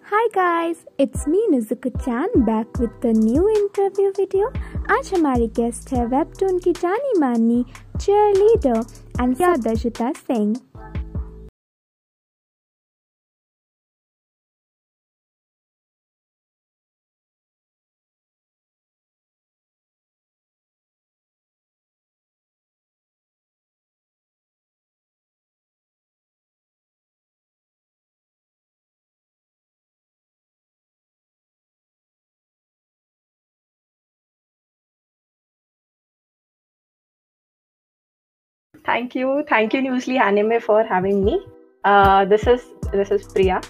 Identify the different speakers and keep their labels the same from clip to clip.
Speaker 1: Hi guys, it's me Nizuka Chan back with the new interview video. आज हमारी guest है webtoon की जानी मानी cheerleader and Dashita Singh.
Speaker 2: Thank you, Newsly Anime, for having me. This is Priya.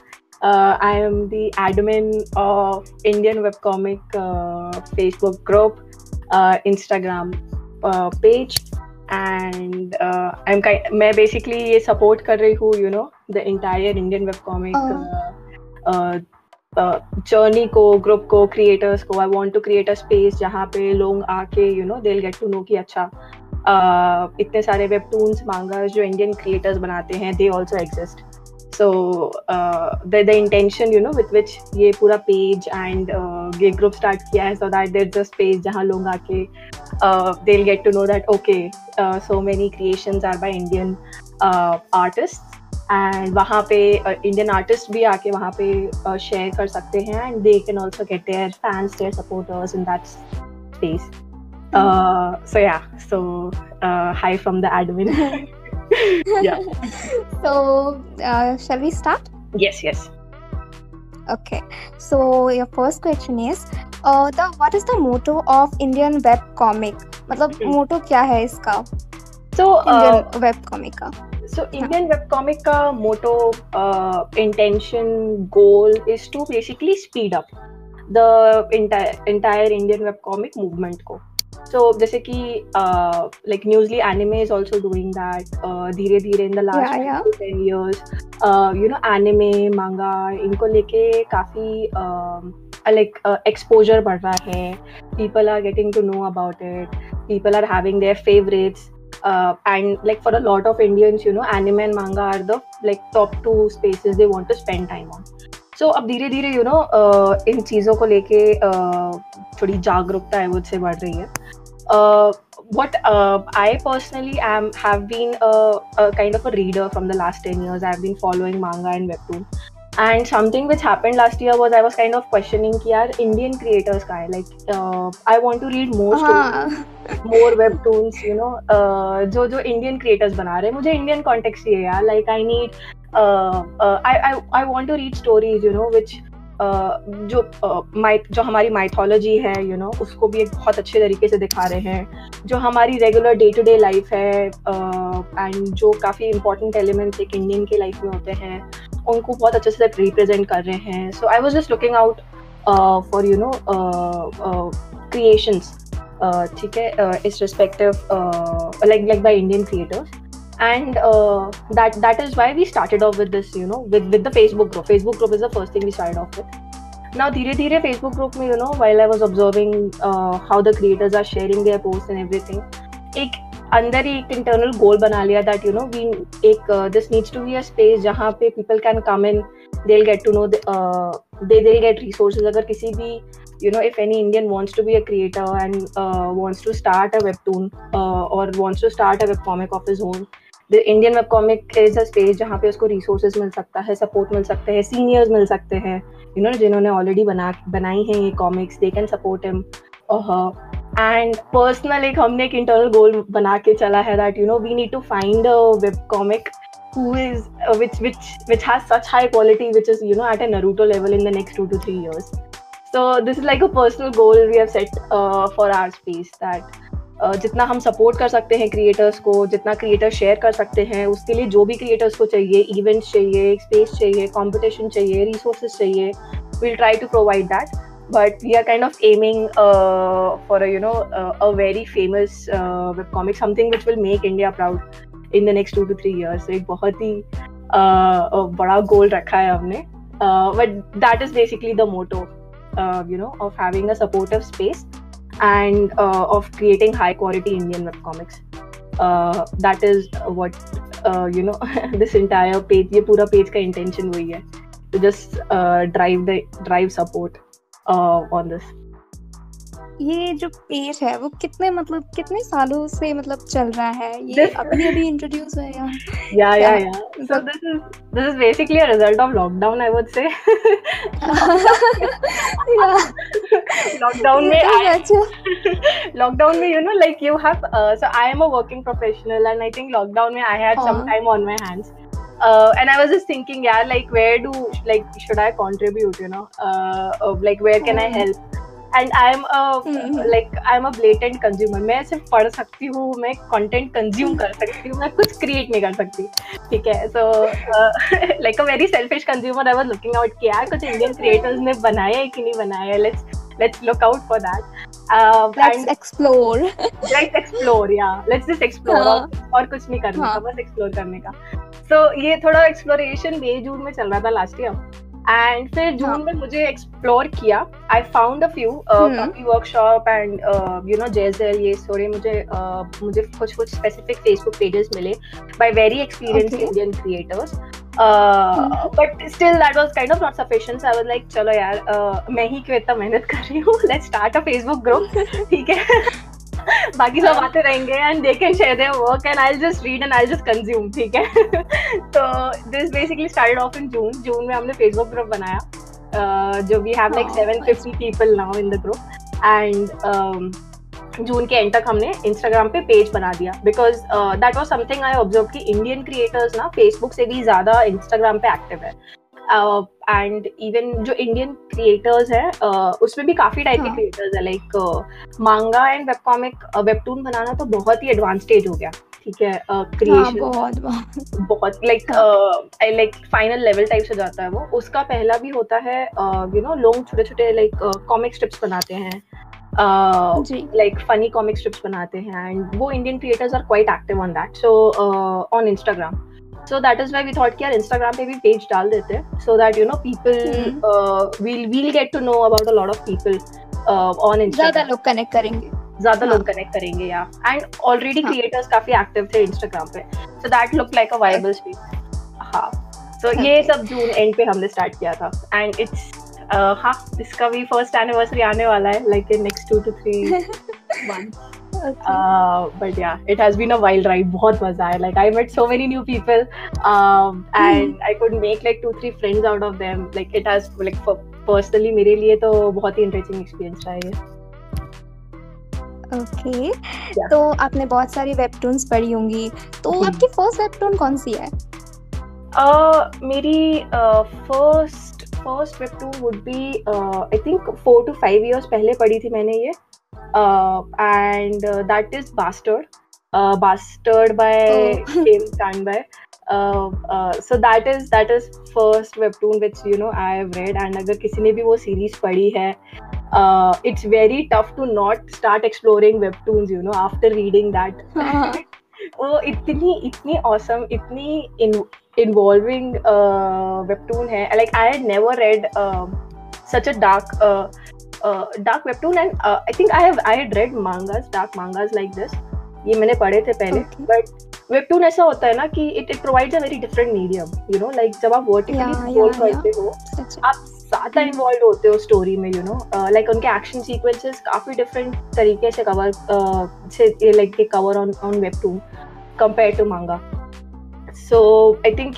Speaker 2: I am the admin of Indian webcomic Facebook group, Instagram page, and मैं basically ये support कर रही हूँ, the entire Indian webcomic journey को, group को, creators को. I want to create a space जहाँ पे लोग आके, they'll get to know कि अच्छा इतने सारे वेबटून्स मांगास जो इंडियन क्रिएटर्स बनाते हैं, they also exist. So the intention with which ये पूरा पेज एंड ये ग्रुप स्टार्ट किया है, so that there is a space जहाँ लोग आके they will get to know that okay so many creations are by Indian artist, and वहाँ पे इंडियन आर्टिस्ट भी आके वहाँ पे शेयर कर सकते हैं, and they can also get their fans, their supporters in that space. Hi from the admin. Yeah.
Speaker 1: So, shall we start?
Speaker 2: Yes.
Speaker 1: Okay. So, your first question is, what is the motto of Indian web comic? मतलब motto क्या है इसका?
Speaker 2: So,
Speaker 1: Indian web comic का.
Speaker 2: So, Indian web comic का motto, intention, goal is to basically speed up the entire Indian web comic movement को. So जैसे कि like Newsly Anime is also doing that धीरे धीरे in the last 5 to 10 years, anime, manga, इनको लेके काफी like exposure बढ़ रहा है. People are getting to know about it. People are having their favorites, and like for a lot of Indians, anime and manga are the like top 2 spaces they want to spend time on. So अब धीरे धीरे इन चीज़ों को लेके थोड़ी जागरूकता है वो से बढ़ रही है. What I personally have been a kind of a reader from the last 10 years. I've been following manga and webtoon, and something which happened last year was I was kind of questioning कि यार Indian creators का है, like I want to read more stories, more webtoons, जो Indian creators बना रहे हैं. मुझे Indian context चाहिए यार, like I need I want to read stories, which जो हमारी माइथोलॉजी है, उसको भी एक बहुत अच्छे तरीके से दिखा रहे हैं, जो हमारी regular day to day life है, एंड जो काफ़ी इंपॉर्टेंट एलिमेंट्स एक इंडियन के लाइफ में होते हैं, उनको बहुत अच्छे से रिप्रेजेंट कर रहे हैं. So I was just looking out for creations, ठीक है, इस respective like by Indian creators. And that is why we started off with this, with the Facebook group. Facebook group is the first thing we started off with. Now धीरे धीरे Facebook group में, while I was observing how the creators are sharing their posts and everything, एक अंदर ही एक internal goal बना लिया that this needs to be a space जहाँ पे people can come in, they'll get to know they'll get resources. अगर किसी भी if any Indian wants to be a creator and wants to start a webtoon or wants to start a webcomic of his own, the Indian webcomic is a space जहाँ पे उसको resources मिल सकता है, support मिल सकते हैं, seniors मिल सकते हैं, जिन्होंने already बनाई हैं ये comics, they can support him or her. And personal हमने एक internal goal बना के चला है that we need to find a webcomic who is which has such high quality, which is at a Naruto level in the next 2 to 3 years. So this is like a personal goal we have set for our space, that जितना हम support कर सकते हैं creators को, जितना creator share कर सकते हैं, उसके लिए जो भी क्रिएटर्स को चाहिए, इवेंट्स चाहिए, स्पेस चाहिए, कंपटीशन चाहिए, रिसोर्सेज चाहिए, we'll try to provide that. But we are kind of aiming for a very famous webcomic, something which will make India proud in the next 2 to 3 years. So एक बहुत ही बड़ा गोल रखा है हमने, but that is basically the motto, of having a supportive space and of creating high quality Indian webcomics. That is what this entire page, ये पूरा page का intention वही है to just drive support on this.
Speaker 3: ये जो page है वो कितने सालों से चल रहा है? ये
Speaker 2: This-
Speaker 3: अभी इंट्रोड्यूस हुआ है या
Speaker 2: Yeah. So this is basically a result of lockdown, I would say. Lockdown में, like you have. So I am a working professional, and I think lockdown में I had some time on my hands. And I was just thinking, yeah, like where should I contribute? Like where can I help? And I'm a blatant consumer. मैं सिर्फ पढ़ सकती हूँ, मैं content consume कर सकती हूँ, मैं कुछ create नहीं कर सकती, ठीक है? So like a very selfish consumer, I was looking out कि यार कुछ Indian creators ने बनाया है कि नहीं बनाया है. Let's look out for that.
Speaker 3: Let's explore.
Speaker 2: Yeah. Let's just explore. और कुछ नहीं करने का, बस explore करने का. So ये थोड़ा exploration मई जून में चल रहा था last year. एंड फिर जून में मुझे एक्सप्लोर किया. आई फाउंड अ फ्यू काफी वर्कशॉप एंड जेजल, ये थोड़े मुझे कुछ स्पेसिफिक फेसबुक पेजेस मिले by very experienced Indian creators. But still that was kind of not sufficient. I was like चलो यार, मैं ही क्यों इतना मेहनत कर रही हूँ, let's start a Facebook group, ठीक है? बाकी सब आते रहेंगे and they can share their work and I will just read and I will just consume, ठीक है? तो this basically started off in June में हमने फेसबुक ग्रुप बनाया, जो we have like 750 people now in the group. And June के end तक हमने इंस्टाग्राम पे पेज बना दिया, because that was something I observe कि इंडियन क्रिएटर्स ना फेसबुक से भी ज्यादा इंस्टाग्राम पे एक्टिव है. एंड इवन जो इंडियन क्रिएटर्स है उसमें भी काफी टाइप के क्रिएटर्स है. लाइक मांगा एंड वेब कॉमिक, वेबटून बनाना तो बहुत ही एडवांस स्टेज हो गया, ठीक है? क्रिएशन बहुत लाइक फाइनल लेवल टाइप से जाता है वो. उसका पहला भी होता है, लोग छोटे छोटे लाइक कॉमिक स्ट्रिप्स बनाते हैं, लाइक फनी कॉमिक स्ट्रिप्स बनाते हैं, एंड वो Indian creators are quite active on that, so on Instagram. So that is why we thought कि यार Instagram पे भी पेज डाल देते हैं, so that people we'll get to know about a lot of people on Instagram.
Speaker 3: ज़्यादा लोग connect करेंगे,
Speaker 2: yeah. And already creators काफी active थे Instagram पे, so that looked like a viable space. हाँ, so ये सब जून एंड पे हमने स्टार्ट किया था, and it's इसका भी फर्स्ट एनिवर्सरी आने वाला है, like in next 2 to 3 months. But yeah, it has been a wild ride. बहुत मजा आया. Like I met so many new people, and I could make like 2-3 friends out of them. Like it has like personally मेरे लिए तो बहुत ही interesting experience रहा है ये.
Speaker 3: Okay. तो आपने बहुत सारी वेबटून्स पढ़ी होंगी, तो आपकी फर्स्ट वेबटून कौन सी है?
Speaker 2: मेरी first webtoon would be I think 4 to 5 years पहले पढ़ी थी मैंने ये. And that is Bastard by Kim Tanbai. So that is first webtoon which I have read, and अगर किसी ने भी वो series पढ़ी है, it's very tough to not start exploring webtoons after reading that. वो इतनी awesome, इतनी involving webtoon है. Like I had never read such a dark webtoon, and I think I had read dark mangas like this. ये मैंने पढ़े थे पहले, but webtoon ऐसा होता है ना कि it provides a very different medium, like जब आप vertically scroll करते हो, आप ज़्यादा involved होते हो स्टोरी में, like उनके action sequences काफी different तरीके से cover on webtoon compared to manga. So I think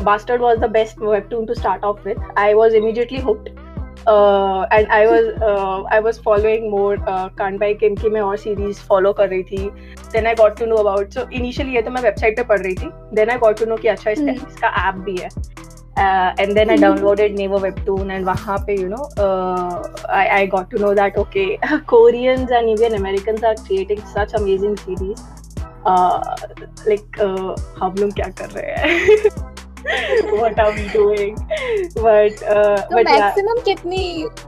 Speaker 2: Bastard was the best webtoon to start off with. I was immediately hooked. And I was following more Kanbai Kim की मैं और series follow कर रही थी. Then I got to know about, so initially ये तो मैं website पे पढ़ रही थी. Then I got to know कि अच्छा इसका app भी है. And then I downloaded Naver Webtoon, and वहाँ पे I got to know that okay, Koreans and even Americans are creating such amazing series. हम लोग क्या कर रहे हैं? What are we doing? But
Speaker 3: maximum कितनी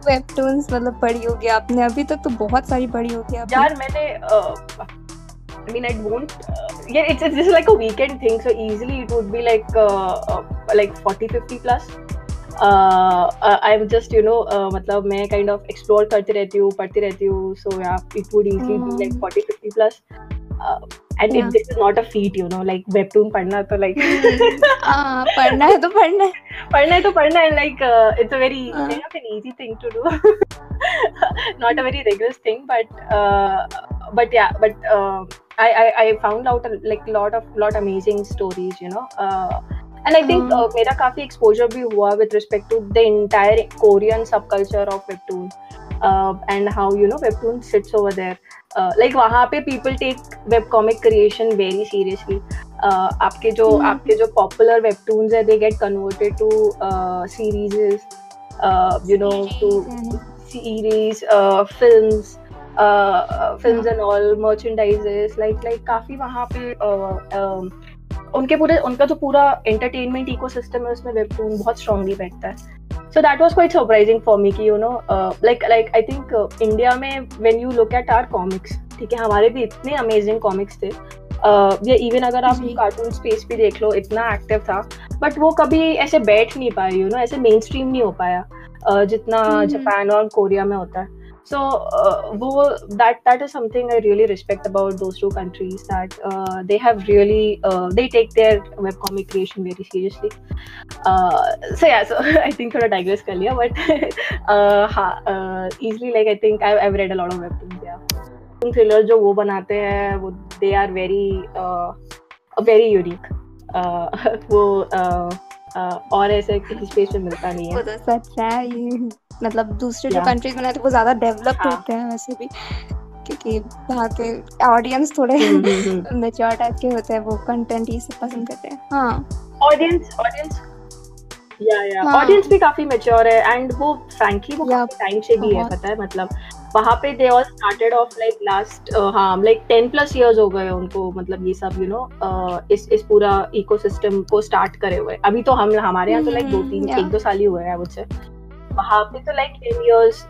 Speaker 3: webtoons पढ़ी होगी आपने? अभी तक तो बहुत सारी पढ़ी होगी आपने.
Speaker 2: यार मैंने I mean I won't it's just like a weekend thing, so easily it would be like 40-50 plus. I'm just मतलब मैं kind of explore करती रहती हूँ, पढ़ती रहती हूँ, so yeah, it would easily be like 40-50 plus. and
Speaker 3: Yeah.
Speaker 2: this is not a feat, you know, like webtoon पढ़ना तो like
Speaker 3: पढ़ना है तो पढ़ना है.
Speaker 2: पढ़ना है तो पढ़ना है, like it's a very
Speaker 3: हाँ.
Speaker 2: kind of an easy thing to do. Not a very rigorous thing, but yeah, but I found out like lot amazing stories, you know, and I think मेरा काफी exposure भी हुआ with respect to the entire Korean subculture of webtoon, and how, you know, webtoon sits over there. Like वहाँ पे people take webcomic creation very seriously. आपके जो popular webtoons है, they get converted to series, you know, to series, films, and all, merchandises, like काफी वहाँ पे उनका जो पूरा entertainment ecosystem है, उसमें webtoon बहुत strongly बैठता है. So that was quite surprising for me कि, you know, like I think India में when you look at our comics, ठीक है, हमारे भी इतने amazing comics थे, या even अगर आप कार्टून स्पेस भी देख लो, इतना एक्टिव था, बट वो कभी ऐसे बैठ नहीं पाए, you know, ऐसे मेन स्ट्रीम नहीं हो पाया जितना जापान और कोरिया में होता है. So वो that is something I really respect about those two countries, that they have really they take their webcomic creation very seriously. So yeah, so I think थोड़ा digress कर लिया, but easily, like I think I've read a lot of webtoons. Yeah, thrillers जो वो बनाते हैं, वो they are very unique. वो और ऐसे किसी स्पेस में मिलता नहीं है.
Speaker 3: वो तो सच है. ये मतलब दूसरे जो कंट्रीज बनाते हैं वो ज्यादा डेवलप्ड होते हैं वैसे भी, क्योंकि वहाँ के ऑडियंस थोड़े मैच्योर टाइप के होते हैं, वो कंटेंट ही सब पसंद करते हैं. हाँ,
Speaker 2: ऑडियंस ऑडियंस भी काफी मैच्योर है, एंड वो फ्रैंकली वो काफी टाइम से भी है, पता है, मतलब वहाँ पे they all started off like last like 10+ years हो गए उनको, मतलब ये सब, you know, इस पूरा इकोसिस्टम को स्टार्ट करे हुए. अभी तो हमारे यहाँ तो लाइक 1-2 साल ही हुए हैं मुझसे. वहाँ पे तो लाइक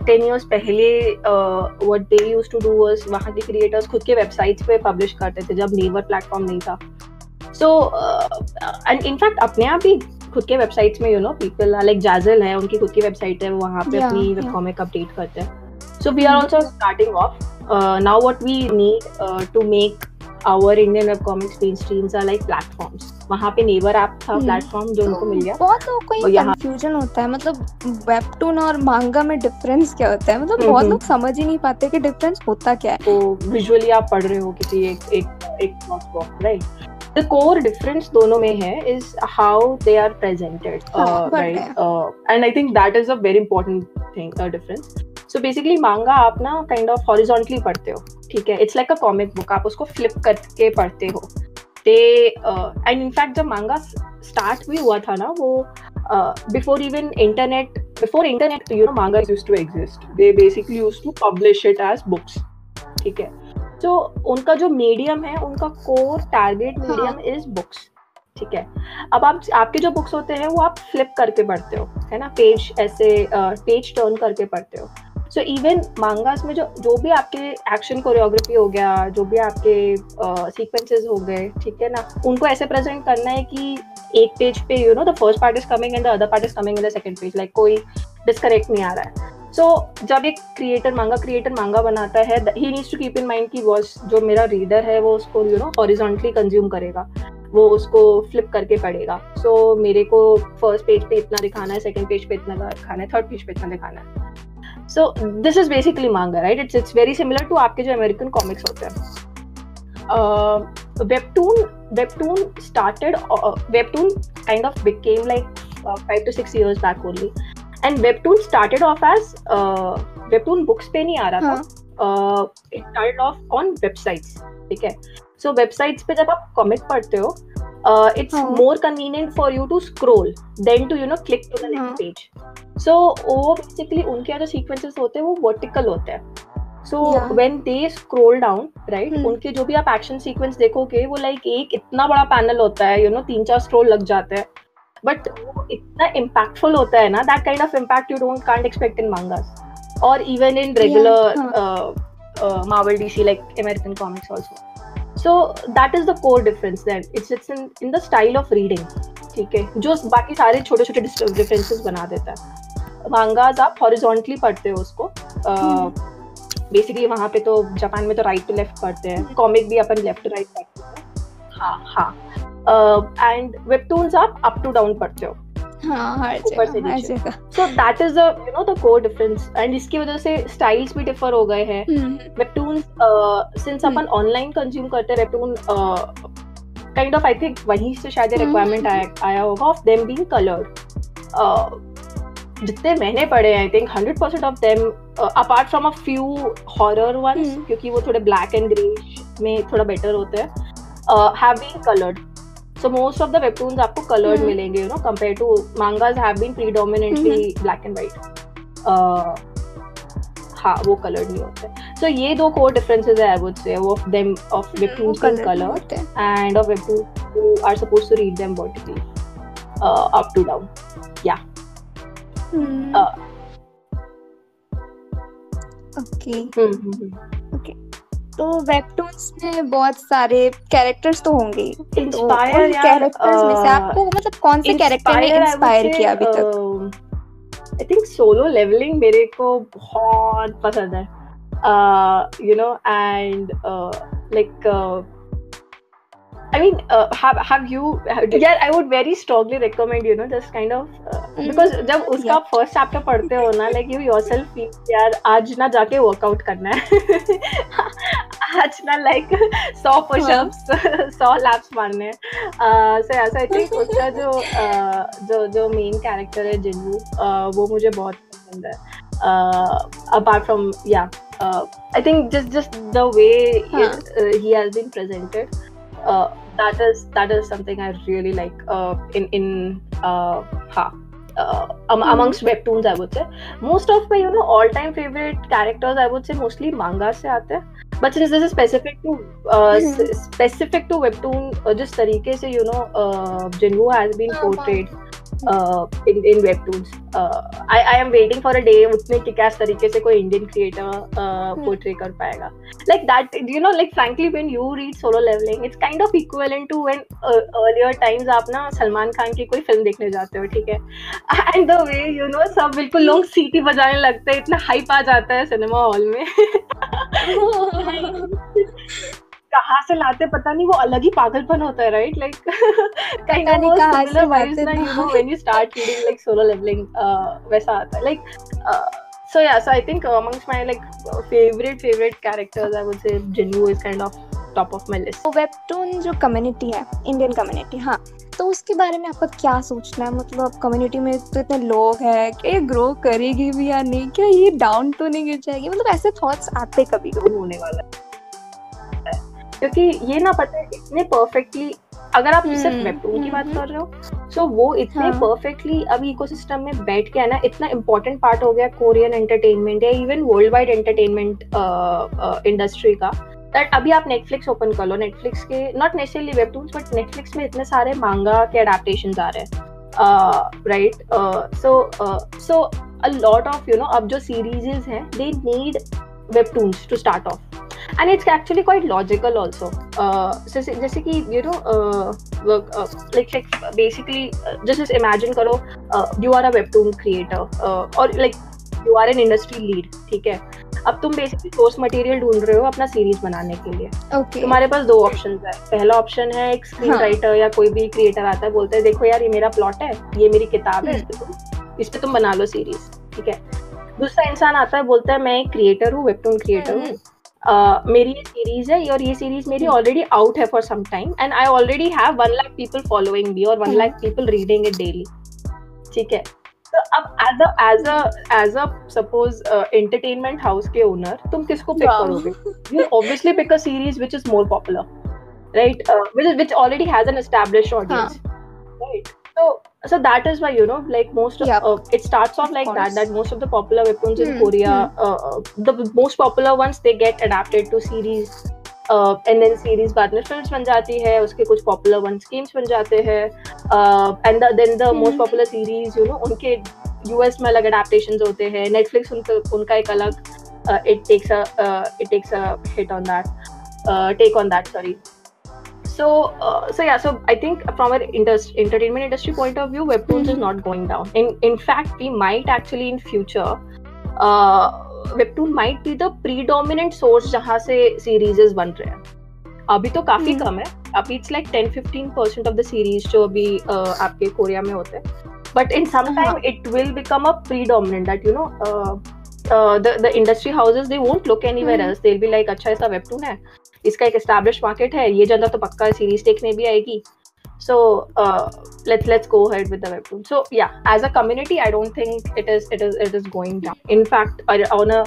Speaker 2: 10 years पहले what they used to do was, वहाँ के क्रिएटर्स खुद के वेबसाइट्स पे पब्लिश करते थे जब नेवर प्लेटफॉर्म नहीं था. सो एंड इनफैक्ट अपने आप भी खुद के वेबसाइट्स में, you know, people like Jajal है, उनकी खुद की वेबसाइट है, वो वहाँ पे अपनी वेबकॉमिक अपडेट करते हैं. So we are also starting off. Now what we need to make our Indian webcomics mainstreams are like platforms. वहाँ पे नेवर ऐप था प्लेटफॉर्म जो उनको मिल गया.
Speaker 3: बहुत लोग को ये कंफ्यूजन होता है, मतलब वेबटून और मांगा में डिफरेंस क्या होता है, मतलब बहुत लोग समझ ही नहीं पाते कि डिफरेंस होता क्या है.
Speaker 2: तो विजुअली आप पढ़ रहे हो किसी एक plot, right? The core difference दोनों में है is how they are presented, right? And I think that is a very important thing, difference. So basically manga आप ना kind of horizontally पढ़ते हो, ठीक है? It's like a comic book, आप उसको flip करके पढ़ते हो. And in fact जब manga start भी हुआ था ना, वो before internet, you know, manga used to exist. They basically used to publish it as books, ठीक है? तो उनका जो मीडियम है, उनका core target medium is books, ठीक है? अब आपके जो बुक्स होते हैं वो आप फ्लिप करके पढ़ते हो, है ना, पेज ऐसे पेज टर्न करके पढ़ते हो. सो इवन मांगास में जो भी आपके एक्शन कोरियोग्राफी हो गया, जो भी आपके सीक्वेंसेस हो गए, ठीक है ना, उनको ऐसे प्रेजेंट करना है कि एक पेज पे, you know, the first part is coming and the other part is coming in the second page, like कोई डिस्कनेक्ट नहीं आ रहा है. सो जब एक क्रिएटर मांगा बनाता है, he needs to keep in mind कि वो जो मेरा रीडर है वो उसको, यू नो, हॉरिजॉन्टली कंज्यूम करेगा, वो उसको फ्लिप करके पढ़ेगा. सो मेरे को फर्स्ट पेज पे इतना दिखाना है, सेकंड पेज पे इतना दिखाना है, थर्ड पेज पे इतना दिखाना है. So this is basically manga, right? It's very similar to आपके जो अमेरिकन कॉमिक्स होते हैं. Webtoon kind of became like 5 to 6 years back only. And Webtoon started off as Webtoon books पे नहीं आ रहा था. It started off on websites, ठीक है? So websites पे जब आप comic पढ़ते हो, it's more convenient for you to scroll than to, you know, click to the next page. So वो basically उनके जो sequences होते हैं वो vertical होते हैं. So when they scroll down, right, उनके जो भी आप action sequence देखोगे वो like एक इतना बड़ा panel होता है, you know, 3-4 scroll लग जाते हैं. बट वो इतना इम्पैक्टफुल होता है ना, that kind of impact you can't expect in mangas और even in regular Marvel DC like American comics also. So that is the core difference that it's in the style of reading, ठीक है, जो बाकी सारे छोटे छोटे differences बना देता है. मांगास आप हॉरिजॉन्टली पढ़ते हो उसको, बेसिकली वहाँ पे तो जापान में तो राइट टू लेफ्ट पढ़ते हैं, कॉमिक भी अपन लेफ्ट टू राइट पढ़ते हैं। हाँ। एंड वेबटून्स आप अप टू डाउन पढ़ते हो,
Speaker 3: हाँ, हर
Speaker 2: ऊपर से
Speaker 3: जगह, हर
Speaker 2: नीचे।
Speaker 3: जगह।
Speaker 2: सो that is the core difference, and इसकी वजह से स्टाइल्स भी डिफर हो गए हैं। वेबटून्स सिंस अपन ऑनलाइन कंज्यूम करते हैं webtoon, kind of I think वहीं से शायद रिक्वायरमेंट आया होगा ऑफ देम बीइंग कलर्ड। जितने मैंने पढ़े I think 100% of them apart from a few horror ones, क्योंकि वो थोड़े ब्लैक एंड ग्रे में थोड़ा बेटर होते हैं, have been coloured. So most of the webtoons आपको colored मिलेंगे, you know, compared to mangas have been predominantly black and white. हाँ, वो colored नहीं होते. So ये दो core differences है I would say of them, of webtoons being colored and of webtoons who are supposed to read them vertically, up to down. Yeah.
Speaker 3: Okay. Okay. तो webtoons में बहुत सारे कैरेक्टर्स तो होंगे,
Speaker 2: इंस्पायर
Speaker 3: तो कैरेक्टर्स में से आपको मतलब कौन से कैरेक्टर ने इंस्पायर किया अभी तक?
Speaker 2: आई थिंक सोलो लेवलिंग मेरे को बहुत पसंद है, you know, and like I mean, have you? Yeah, I would very strongly recommend, you know, just kind of because जब उसका first chapter पढ़ते हो ना, like you yourself feel यार आज ना जाके workout करना है, आज ना like 100 push-ups, 100 laps मारने हैं. So yeah, so I think उसका जो main character है जिन्हू, वो मुझे बहुत पसंद है. Apart from I think just the way he has been presented. That is something I really like amongst webtoons, I would say. Most of my, you know, all-time favorite characters, I would say, mostly manga से आते हैं. But since this is specific to webtoon, जिस तरीके से, you know, Jinwoo has been portrayed in webtoons, I am waiting for a day उतने kick-S तरीके से कोई Indian creator portray कर पाएगा. Like that, you know, like frankly, when you read Solo Leveling, it's kind of equivalent to when earlier times आप ना सलमान खान की कोई फिल्म देखने जाते हो, ठीक है, and the way, you know, सब बिल्कुल लोग सीटी बजाने लगते हैं, इतना हाइप आ जाता है सिनेमा हॉल में. कहाँ से लाते पता नहीं, वो अलग ही पागलपन होता है, right? Like kind of similar vibes ना, you know, when you start reading like Solo Leveling, वैसा आता है. लाइक so yeah, so I think amongst my like favorite characters, I would say Jinwoo is kind of top of my list.
Speaker 3: Webtoon जो community है, Indian community, हाँ, तो उसके बारे में आपका क्या सोचना है? मतलब कम्युनिटी में तो इतने लोग हैं कि ये ग्रो करेगी भी या नहीं, क्या ये डाउन तो नहीं गिर जाएगी? मतलब ऐसे थॉट्स आते कभी कभी
Speaker 2: होने वाला है, क्योंकि ये ना पता है इतने परफेक्टली, अगर आप सिर्फ वेबटून की बात कर रहे हो, सो वो इतने परफेक्टली अभी इकोसिस्टम में बैठ के है ना, इतना इम्पोर्टेंट पार्ट हो गया कोरियन एंटरटेनमेंट या even world wide entertainment industry का, दैट अभी आप नेटफ्लिक्स ओपन कर लो, नेटफ्लिक्स के not necessarily webtoons but Netflix में इतने सारे मांगा के अडेप्टेशंस आ रहे हैं, right? So a lot of, you know, अब जो सीरीजेस हैं they need webtoons to start off. And it's actually quite logical also. जैसे कि, you know, like basically just imagine करो, you are a webtoon creator, or like you are an industry lead, ठीक है? अब तुम basically source material ढूंढ रहे हो अपना सीरीज बनाने के लिए. तुम्हारे पास दो ऑप्शंस है. पहला ऑप्शन है एक स्क्रीन राइटर या कोई भी क्रिएटर आता है, बोलता है देखो यार ये मेरा प्लॉट है, ये मेरी किताब है, इस पे तुम बना लो सीरीज, ठीक है. दूसरा इंसान आता है, बोलता है मैं एक क्रिएटर हूँ, वेबटून क्रिएटर हूँ, मेरी ये सीरीज है और ये सीरीज मेरी ऑलरेडी आउट है for some time and I already have 1 lakh people following me और 1 lakh people reading it daily, ठीक है. तो अब as a suppose entertainment house के ओनर तुम किसको पिक करोगे? You obviously pick a series which is more popular, right, which already has an established audience, right? So that is why, you know, like most of it starts off like that most of the popular webtoons in Korea, the most popular ones, they get adapted to series, and then series बाद में films बन जाती है, उसके कुछ popular ones games बन जाते हैं, and then the most popular series, you know, उनके US में अलग adaptations होते हैं, Netflix उनका एक अलग it takes a hit on that, take on that, sorry. So yeah, so I think from an entertainment industry point of view, webtoons is not going down. In fact, we might actually in future webtoon might be the predominant source जहाँ से सीरीजेस बन रहे हैं. अभी तो काफी कम है, अभी it's like 10-15% of the series जो अभी आपके कोरिया में होते हैं. But in some time it will become a predominant that you know the industry houses, they won't look anywhere else. They'll be like, अच्छा ऐसा वेबटून है, इसका एक established market है, ये जनता तो पक्का सीरीज देखने भी आएगी. So let's go ahead with the webtoon. So yeah, as a community, I don't think it is going down. In fact, on a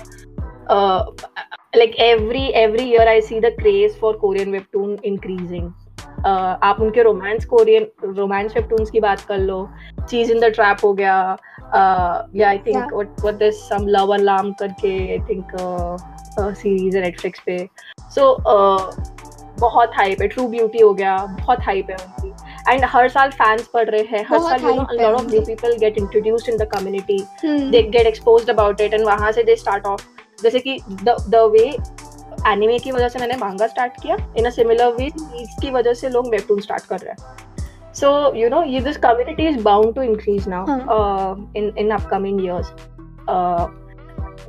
Speaker 2: like every year I see the craze for Korean webtoon increasing. आप उनके romance webtoons की बात कर लो, चीज in the trap हो गया, या I think what this some love alarm करके आई थिंक सीरीज है नेटफ्लिक्स पे. सो बहुत हाइप है. ट्रू ब्यूटी हो गया, बहुत हाइप है उनकी, एंड हर साल फैंस बढ़ रहे हैं, हर साल you know a lot of new people get introduced in the community, they get exposed about it, and वहां से दे स्टार्ट ऑफ. जैसे कि द वे एनिमे की वजह से मैंने मांगा स्टार्ट किया, इन अ सिमिलर वे सीरीज की वजह से लोग वेबटून स्टार्ट कर रहे हैं. So you know this community is bound to increase now in upcoming years.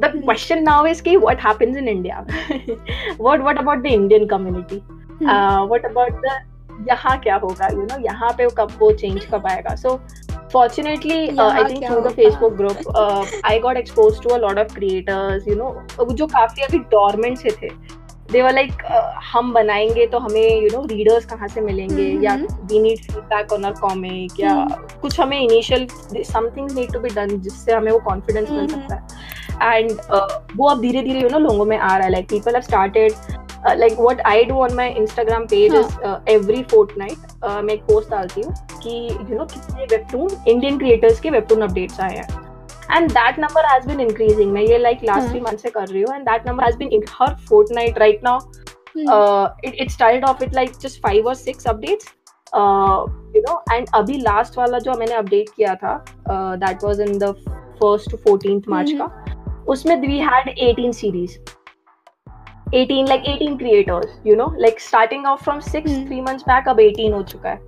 Speaker 2: The question now is कि what happens in India? what about the Indian community? What about the यहाँ क्या होगा, you know, यहाँ पे कब वो change कब आएगा? So fortunately, I think through the Facebook group, I got exposed to a lot of creators, you know, जो काफी अभी dormant से थे. They were like, हम बनाएंगे तो हमें you know readers कहाँ से मिलेंगे, या we need feedback on our comic, या कुछ हमें initial some things need to be done जिससे हमें वो confidence मिल सकता है. And वो अब धीरे धीरे you know लोगों में आ रहा है. Like people have started like what I do on my Instagram page is every fortnight मैं एक post डालती हूँ कि you know कितने webtoon Indian creators के webtoon updates आए हैं, and that number has been increasing. मैं ये like last 3 months से कर रही हूँ, and that number has been in her fortnight right now. It started off with like just 5 or 6 updates, you know, and अभी last वाला जो मैंने update किया था that was in the 1st to 14th March का, उसमें we had 18 series. 18 creators, you know, like starting off from 6 3 months back, अब 18 हो चुका है.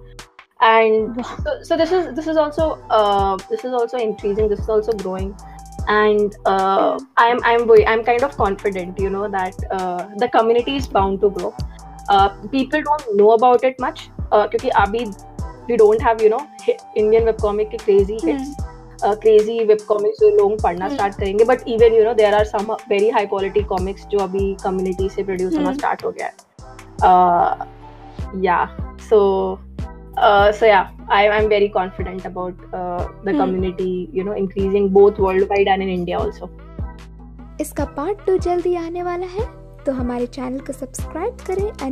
Speaker 2: And so this is also increasing, this is also growing, and I'm kind of confident, you know, that the community is bound to grow. People don't know about it much क्योंकि अभी we don't have, you know, Indian webcomic के crazy hits, crazy webcomics जो लोग पढ़ना start करेंगे, but even you know there are some very high quality comics जो अभी community से produce होना स्टार्ट हो गया है. Yeah, so yeah, I'm very confident about the community, you know, increasing both worldwide and in India also.
Speaker 1: इसका part 2 जल्दी आने वाला है, तो हमारे चैनल को सब्सक्राइब करें and